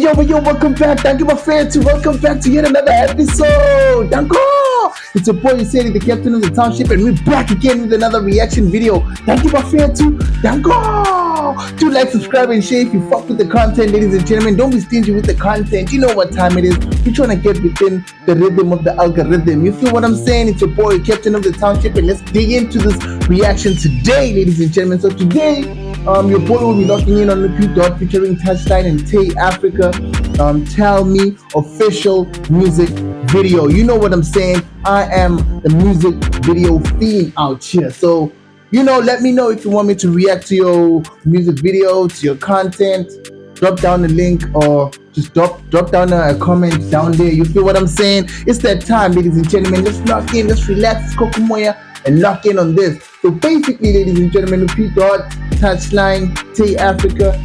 Welcome back. Thank you, my friends. Welcome back to yet another episode. Danko! It's your boy, Yuseri, the captain of the township, and we're back again with another reaction video. Thank you, my friends. Danko! Do like, subscribe, and share if you fuck with the content, ladies and gentlemen. Don't be stingy with the content. You know what time it is. We're trying to get within the rhythm of the algorithm. You feel what I'm saying? It's your boy, captain of the township, and let's dig into this reaction today, ladies and gentlemen. So today, your boy will be locking in on the PdotO featuring Touchline and Tay Africa. Tell Me official music video. You know what I'm saying? I am the music video fiend out here. So, let me know if you want me to react to your music video, to your content. Drop down the link or just drop down a comment down there. You feel what I'm saying? It's that time, ladies and gentlemen. Let's lock in, let's relax, Kokumoya, and lock in on this. So basically, ladies and gentlemen, PdotO, Touchline, Tay Africa,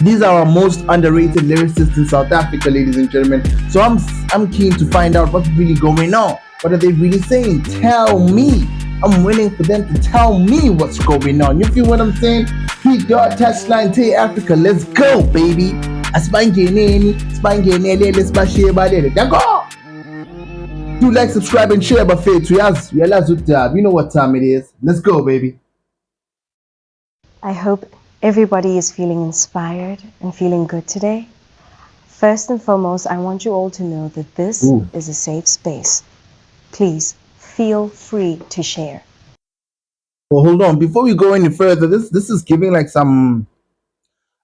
these are our most underrated lyricists in South Africa, ladies and gentlemen. So I'm keen to find out what's really going on. What are they really saying? Tell me. I'm waiting for them to tell me what's going on. You feel what I'm saying? PdotO, Touchline, Tay Africa, let's go, baby. Let's go. Do like, subscribe, and share, but faith. You know what time it is. Let's go, baby. I hope everybody is feeling inspired and feeling good today. First and foremost, I want you all to know that this is a safe space. Please feel free to share. Well, hold on. Before we go any further, this is giving like some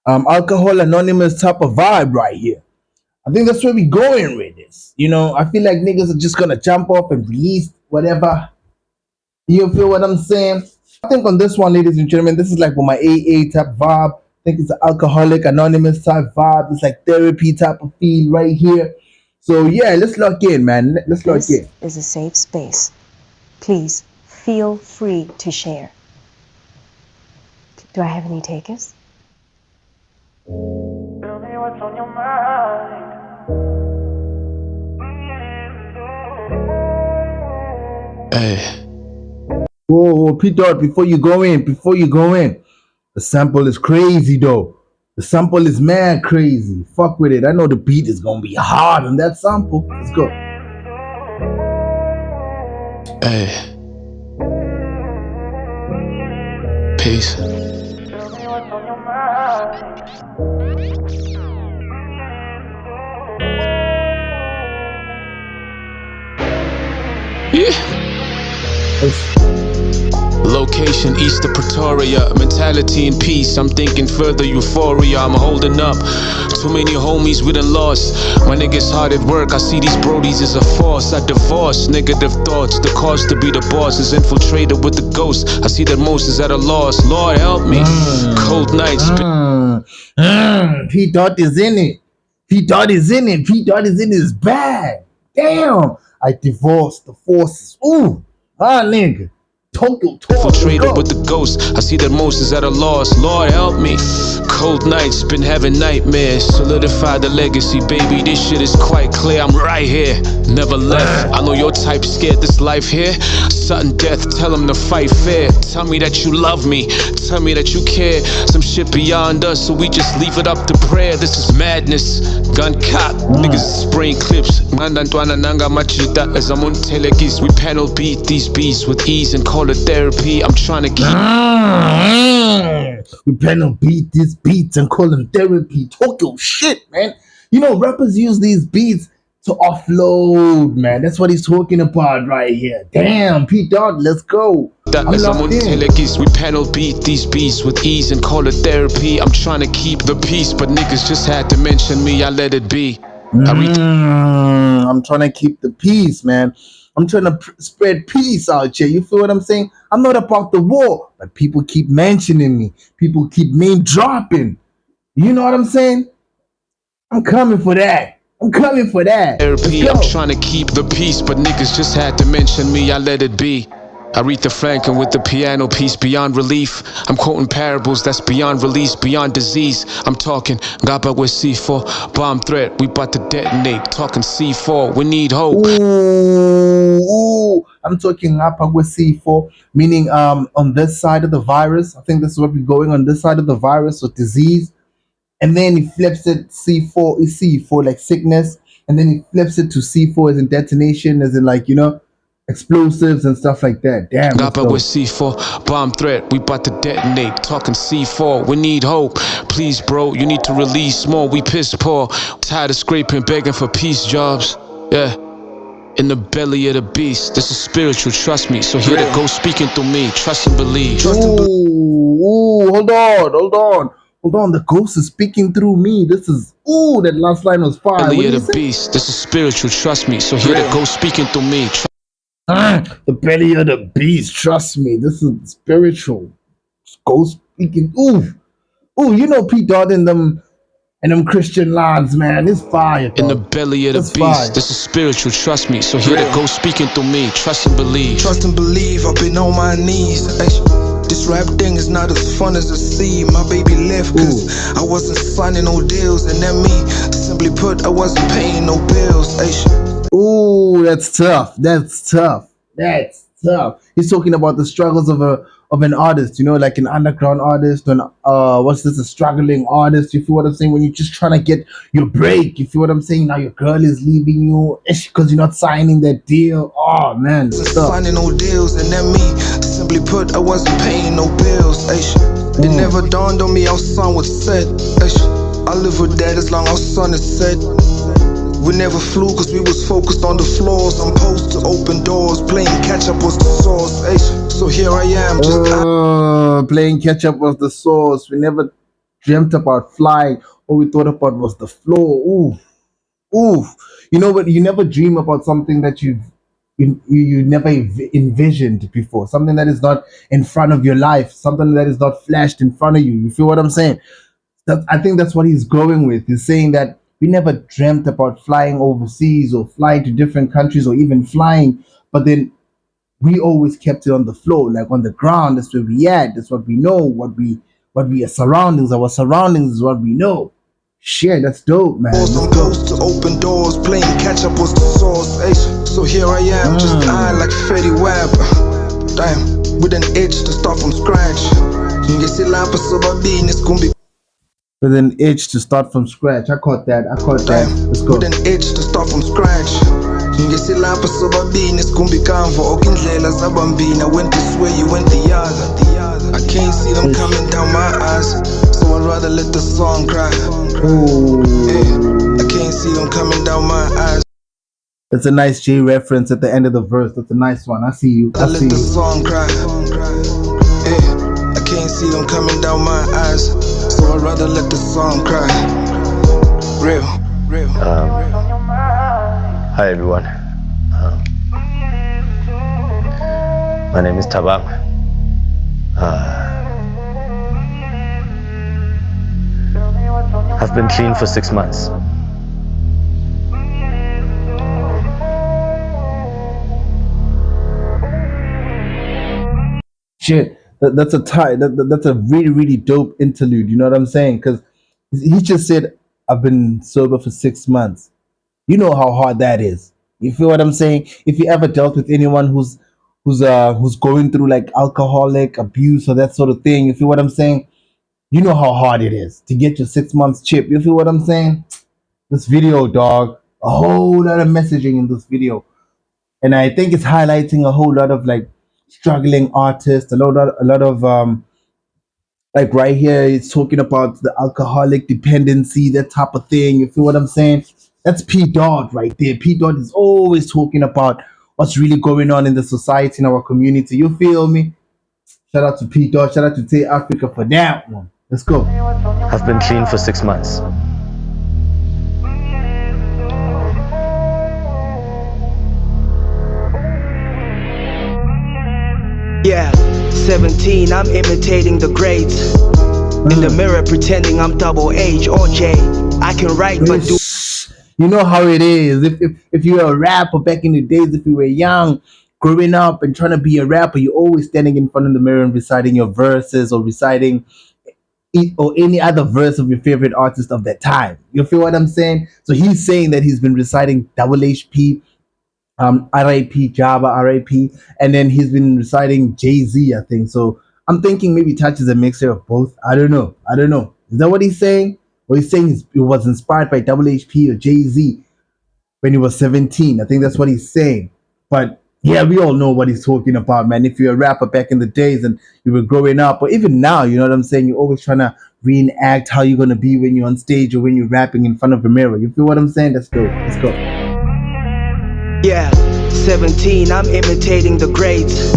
Alcohol Anonymous type of vibe right here. I think that's where we're going with this. I feel like niggas are just gonna jump off and release whatever. You feel what I'm saying? I think on this one, ladies and gentlemen, this is like with my AA type vibe. I think it's an Alcoholic Anonymous type vibe. It's like therapy type of feel right here. So yeah, let's lock in, man. Let's lock in. This is a safe space. Please feel free to share. Do I have any takers? Tell me what's on your mind. Hey. Whoa, PdotO, before you go in, the sample is crazy though. The sample is mad crazy. Fuck with it. I know the beat is gonna be hard on that sample. Let's go. Hey. Peace. Tell me what's on your mind. Yeah. Location east of Pretoria, mentality in peace. I'm thinking further euphoria. I'm holding up. Too many homies we done lost. My niggas hard at work. I see these brodies as a force. I divorce negative thoughts. The cause to be the boss is infiltrated with the ghost. I see that most is at a loss. Lord help me. Cold nights. PdotO is in it. PdotO is in it. PdotO is in his bag. Damn. I divorced the forces. Ooh. Nigga. Infiltrated with the ghost. I see that most is at a loss. Lord help me. Cold nights, been having nightmares. Solidify the legacy, baby. This shit is quite clear. I'm right here, never left. I know your type scared this life here. Sudden death, tell him to fight fair. Tell me that you love me. Tell me that you care. Some shit beyond us, so we just leave it up to prayer. This is madness. Gun cop, niggas spraying clips. Mandantwana nanga machita as I'm on telegis. We panel beat these beats with ease and call it therapy. I'm trying to keep. We panel beat these beats and call them therapy. Talk your shit, man. Rappers use these beats to offload, man. That's what he's talking about right here. Damn, PdotO, let's go. As I'm on telegis, we panel beat these beats with ease and call it therapy. I'm trying to keep the peace, but niggas just had to mention me. I let it be. I'm trying to keep the peace, man. I'm trying to spread peace out here. You feel what I'm saying? I'm not about the war, but people keep mentioning me. People keep name dropping. You know what I'm saying? I'm coming for that. Therapy, I'm trying to keep the peace, but niggas just had to mention me. I let it be. Aretha Franklin with the piano piece, beyond relief. I'm quoting parables that's beyond release, beyond disease. I'm talking Gaba with C4, bomb threat, we about to detonate. Talking C4, we need hope. Ooh, I'm talking Gaba with C4, meaning on this side of the virus. I think this is what we're going on this side of the virus with disease. and then he flips it C4 like sickness, and then he flips it to C4 as in detonation, as in like explosives and stuff like that. Damn, that's Gaba with dope. C4, bomb threat, we about to detonate. Talking C4, we need hope. Please, bro, you need to release more. We piss poor, tired of scraping, begging for peace jobs. Yeah, in the belly of the beast. This is spiritual, trust me. So hear the ghost speaking through me. Trust and believe. Ooh, hold on. The ghost is speaking through me. This is that last line was fire. What Belly do of you the say? beast. This is spiritual, trust me. So hear the ghost speaking through me. The belly of the beast. Trust me. This is spiritual. Ghost speaking. Ooh. P Dot and them Christian lines, man. It's fire, In the dog. belly of the It's beast. fire. This is spiritual, trust me. So hear the ghost speaking through me. Trust and believe. Trust and believe, I've been on my knees. This rap thing is not as fun as it seemed. My baby left cause I wasn't signing no deals. And then me, simply put, I wasn't paying no bills. Ooh, that's tough. He's talking about the struggles of an artist, like an underground artist, and what's this, a struggling artist. You feel what I'm saying? When you're just trying to get your break, you feel what I'm saying? Now your girl is leaving you because you're not signing that deal. Oh man, it's tough. Signing no deals, and then me, simply put, I wasn't paying no bills. It never dawned on me how son was said. I live with that as long as son is said. We never flew cause we was focused on the floors. I'm supposed to open doors, playing catch up was the source. So here I am, just playing catch up was the source. We never dreamt about flying. All we thought about was the floor. Ooh. You know what? You never dream about something that you never envisioned before. Something that is not in front of your life. Something that is not flashed in front of you. You feel what I'm saying? I think that's what he's going with. He's saying that we never dreamt about flying overseas or flying to different countries or even flying, but then we always kept it on the floor, like on the ground. That's where we at. That's what we know. What we are surroundings. Our surroundings is what we know. Shit, that's dope, man. I'm supposed to open doors, playing catch up was the source. So here I am, just I like Fetty Wap. Damn, with an itch to start from scratch. With an itch to start from scratch. I caught that. Let's go. With an itch to start from scratch. Ngesilapha sobabini sikumbikamva okindlela zabambini. I went this way, you went the other. I can't see them coming down my eyes, so I'd rather let the song cry. I can't see them coming down my eyes. That's a nice J reference at the end of the verse. That's a nice one. I see you. I let the song cry. I can't see them coming down my eyes, so I'd rather let the song cry. Real. Hi everyone. My name is Tabang. I've been clean for 6 months. Shit, that's that's a really really dope interlude. You know what I'm saying? Because he just said, "I've been sober for 6 months." You know how hard that is. You feel what I'm saying? If you ever dealt with anyone who's going through like alcoholic abuse or that sort of thing, you feel what I'm saying? You know how hard it is to get your 6 months chip. You feel what I'm saying? This video, dog, a whole lot of messaging in this video, and I think it's highlighting a whole lot of like struggling artists, a lot of like right here it's talking about the alcoholic dependency, that type of thing. You feel what I'm saying? That's P Dot right there. P Dot is always talking about what's really going on in the society, in our community. You feel me? Shout out to P Dot, shout out to Tay Africa for that one. Let's go. I've been clean for 6 months. Yeah, 17, I'm imitating the greats. In the mirror pretending I'm double H or J. I can write but do. You know how it is. If you were a rapper back in the days, if you were young, growing up and trying to be a rapper, you're always standing in front of the mirror and reciting your verses or reciting or any other verse of your favorite artist of that time. You feel what I'm saying? So he's saying that he's been reciting Double HP, R.I.P. Java, R.I.P. And then he's been reciting Jay-Z, I think. So I'm thinking maybe Touch is a mixture of both. I don't know. Is that what he's saying? or he's saying he was inspired by Double HP or Jay-Z when he was 17. I think that's what he's saying. But yeah, we all know what he's talking about, man. If you're a rapper back in the days and you were growing up, or even now, you know what I'm saying? You're always trying to reenact how you're gonna be when you're on stage or when you're rapping in front of a mirror. You feel what I'm saying? Let's go. Let's go. Yeah, 17, I'm imitating the greats.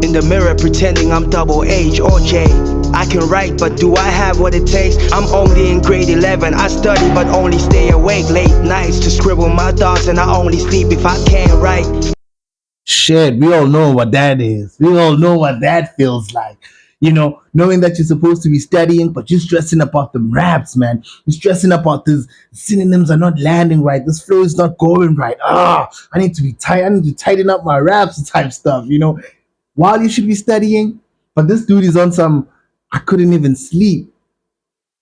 In the mirror pretending I'm double H or J. I can write, but do I have what it takes? I'm only in grade 11. I study, but only stay awake late nights to scribble my thoughts, and I only sleep if I can't write. Shit, we all know what that is. We all know what that feels like. You know, knowing that you're supposed to be studying, but you're stressing about the raps, man. You're stressing about this synonyms are not landing right. This flow is not going right. I need to be tight. I need to tighten up my raps type stuff, you know, while you should be studying. But this dude is on some, I couldn't even sleep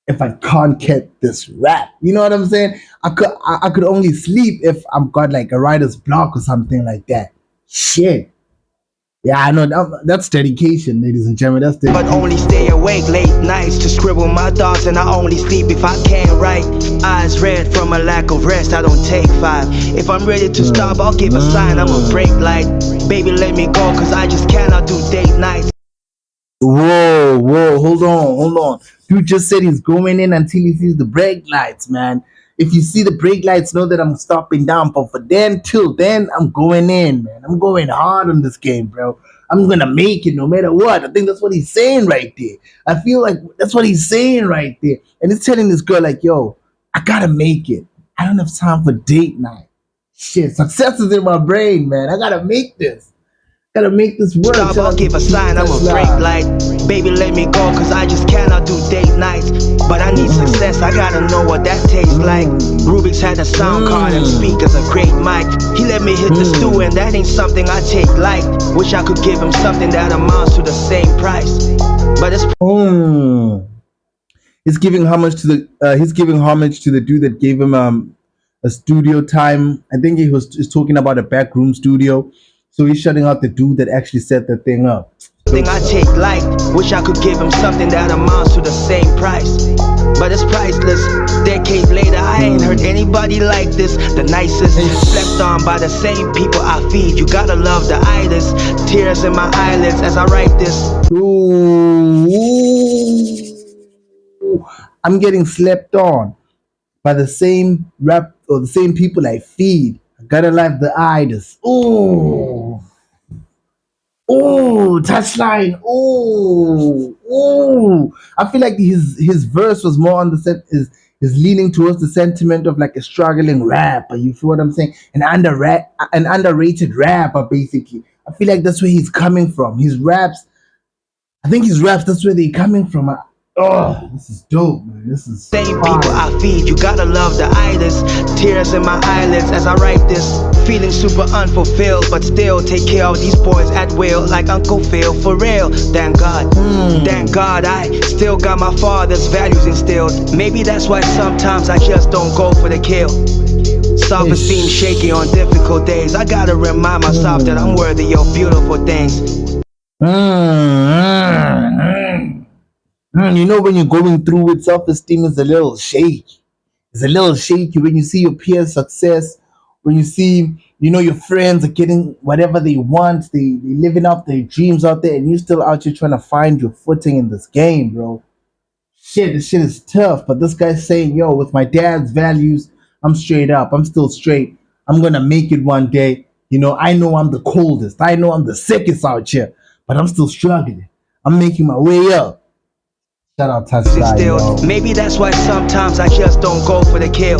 if I can't get this rap. You know what I'm saying? I could only sleep if I've got like a writer's block or something like that. Shit. Yeah, I know that's dedication, ladies and gentlemen. That's dedication. But only stay awake late nights to scribble my thoughts, and I only sleep if I can't write. Eyes red from a lack of rest, I don't take 5. If I'm ready to stop, I'll give a sign, I'm a break light. Baby, let me go, cause I just cannot do date nights. Whoa, hold on. Dude just said he's going in until he sees the brake lights, man. If you see the brake lights, know that I'm stopping down. But for then, till then, I'm going in, man. I'm going hard on this game, bro. I'm gonna make it no matter what. I think that's what he's saying right there. I feel like that's what he's saying right there. And he's telling this girl, like, yo, I gotta make it. I don't have time for date night. Shit, success is in my brain, man. I gotta make this. Gotta make this work. Stop, I'll give a sign, I'm a break light. Baby, let me go, cause I just cannot do date nights. But I need success, I gotta know what that tastes like. Rubik's had a sound card and speakers, a great mic. He let me hit the stew, and that ain't something I take light. Wish I could give him something that amounts to the same price. But it's he's giving homage to the dude that gave him a studio time. I think he was just talking about a backroom studio. So he's shutting out the dude that actually set the thing up. Something I take light. Wish I could give him something that amounts to the same price. But it's priceless. Decades later, I ain't heard anybody like this. The nicest, slept on by the same people I feed. You gotta love the itis. Tears in my eyelids as I write this. Ooh. I'm getting slept on by the same rap or the same people I feed. I gotta love the itis. Ooh, touchline. I feel like his verse was more on the set is leaning towards the sentiment of like a struggling rapper. You feel what I'm saying? An underrated rapper, basically. I feel like that's where he's coming from. His raps, that's where they're coming from. This is dope, man. This is same people I feed. You gotta love the itis. Tears in my eyelids as I write this. Feeling super unfulfilled, but still take care of these boys at will, like Uncle Phil, for real. Thank God, thank God, I still got my father's values instilled. Maybe that's why sometimes I just don't go for the kill. Self-esteem shaky on difficult days. I gotta remind myself that I'm worthy of beautiful things. You know, when you're going through it, self-esteem is a little shaky. It's a little shaky when you see your peers' success, when you see, you know, your friends are getting whatever they want, they living up their dreams out there, and you still out here trying to find your footing in this game, bro. Shit, this shit is tough. But this guy's saying, yo, with my dad's values, I'm straight up. I'm still straight. I'm gonna make it one day. You know I'm the coldest. I know I'm the sickest out here, but I'm still struggling. I'm making my way up. Shout out Touchline. Maybe that's why sometimes I just don't go for the kill.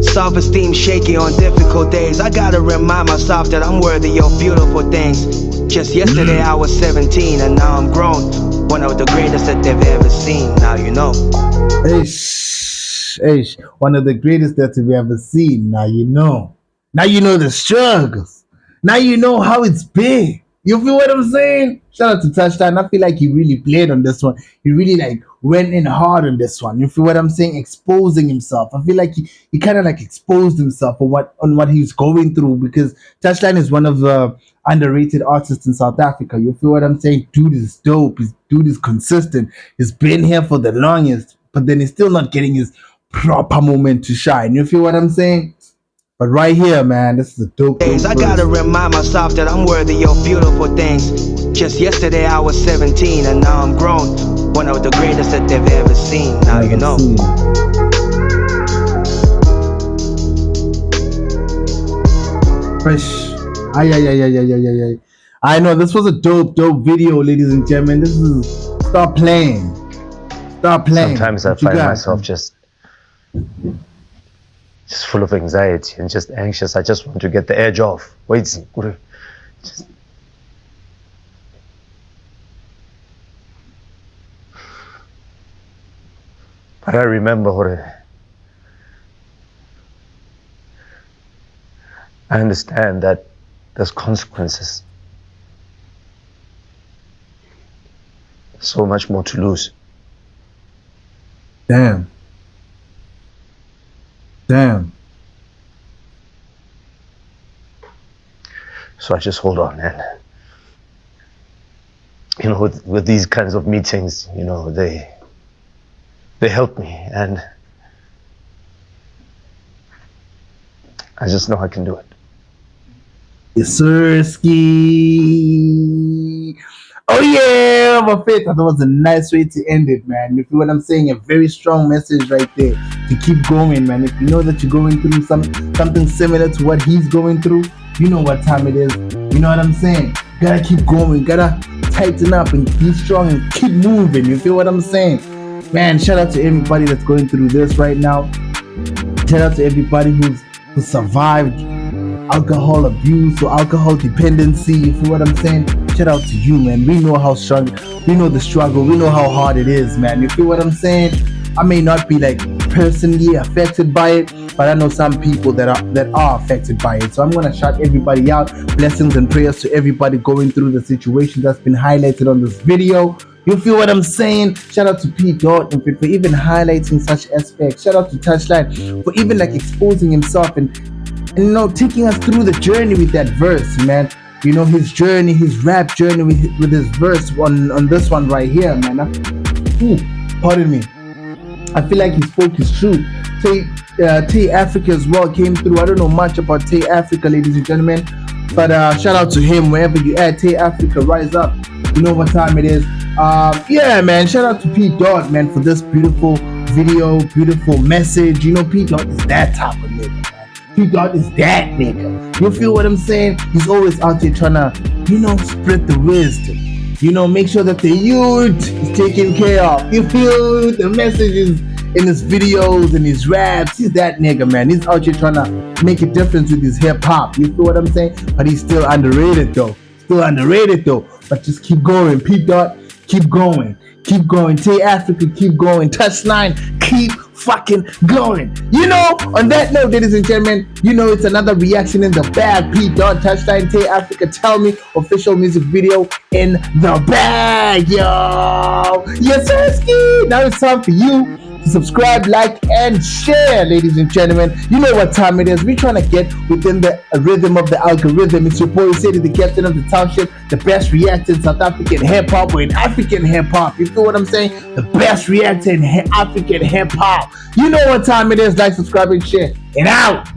Self-esteem shaky on difficult days. I gotta remind myself that I'm worthy of beautiful things. Just yesterday I was 17 and now I'm grown. One of the greatest that they've ever seen. Now you know. One of the greatest that we've ever seen. Now you know. Now you know the struggles. Now you know how it's been. You feel what I'm saying? Shout out to Touchline. I feel like he really played on this one. He really like went in hard on this one. You feel what I'm saying? Exposing himself. I feel like he kind of like exposed himself on what he's going through, because Touchline is one of the underrated artists in South Africa. You feel what I'm saying? Dude is dope. Dude is consistent. He's been here for the longest. but then he's still not getting his proper moment to shine. You feel what I'm saying? But right here, man, this is a dope I gotta remind myself that I'm worthy of beautiful things. Just yesterday I was 17 and now I'm grown. One of the greatest that they've ever seen. Now you know. Fresh. I know this was a dope video, ladies and gentlemen. This is stop playing. Sometimes I find myself just full of anxiety and just anxious. I just want to get the edge off. Wait, just but I remember I understand that there's consequences. So much more to lose. Damn. So I just hold on, and you know, with these kinds of meetings, you know, they help me, and I just know I can do it. Yes, sir, ski. Oh yeah, my faith. That was a nice way to end it, man. You feel what I'm saying? A very strong message right there to keep going, man. If you know that you're going through something similar to what he's going through, you know what time it is. You know what I'm saying? Gotta keep going. Gotta tighten up and be strong and keep moving. You feel what I'm saying? Man, shout out to everybody that's going through this right now. Shout out to everybody who survived alcohol abuse or alcohol dependency. You feel what I'm saying? Shout out to you, man. We know how strong, we know the struggle, we know how hard it is, man. You feel what I'm saying? I may not be like personally affected by it, but I know some people that are affected by it. So I'm gonna shout everybody out. Blessings and prayers to everybody going through the situation that's been highlighted on this video. You feel what I'm saying? Shout out to PdotO for even highlighting such aspects. Shout out to Touchline for even like exposing himself and you know, taking us through the journey with that verse, man. You know, his journey, his rap journey with his verse on this one right here, man. Pardon me. I feel like he spoke his truth. Tay Africa as well came through. I don't know much about Tay Africa, ladies and gentlemen, but shout out to him wherever you at. Tay Africa, rise up. You know what time it is. Yeah, man. Shout out to PdotO, man, for this beautiful video, beautiful message. You know, PdotO is that type of nigga, man. PdotO is that nigga. You feel what I'm saying? He's always out there trying to, you know, spread the wisdom. You know, make sure that the youth is taken care of. You feel the messages in his videos and his raps. He's that nigga, man. He's out here trying to make a difference with his hip hop. You feel what I'm saying? But he's still underrated though. But just keep going. PdotO, keep going. Keep going. Tay Africa, keep going. Touchline, keep fucking going. You know, on that note, ladies and gentlemen, you know it's another reaction in the bag. PdotO, Touchline, Tay Africa, Tell Me, official music video in the bag, yo. Yes, sir. Now it's time for you to subscribe, like, and share, ladies and gentlemen. You know what time it is. We're trying to get within the rhythm of the algorithm. It's your boy City, the captain of the township, the best reactor in South African hip-hop or in African hip-hop. You feel what I'm saying? The best reactor in African hip-hop. You know what time it is. Like, subscribe, and share. And out!